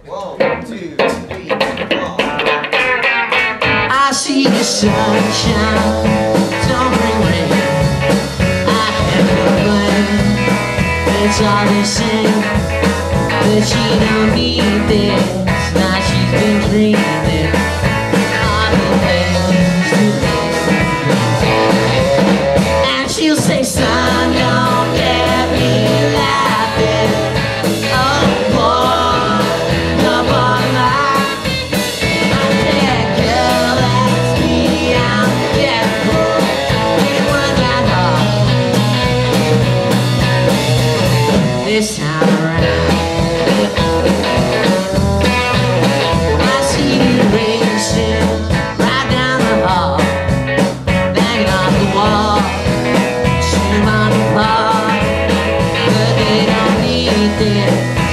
1, 2, 3, 4. I see the sunshine, don't bring rain. I have no plan, it's all the same. But she don't need this, now she's been dreaming all the things to live. And she'll say, son, don't get me laughing. Oh boy, the bottom line. I said, girl, that's me, I'm careful. It was that hard this time around. I see you racing right down the hall, banging off the wall, shooting on the bar. But they don't need this.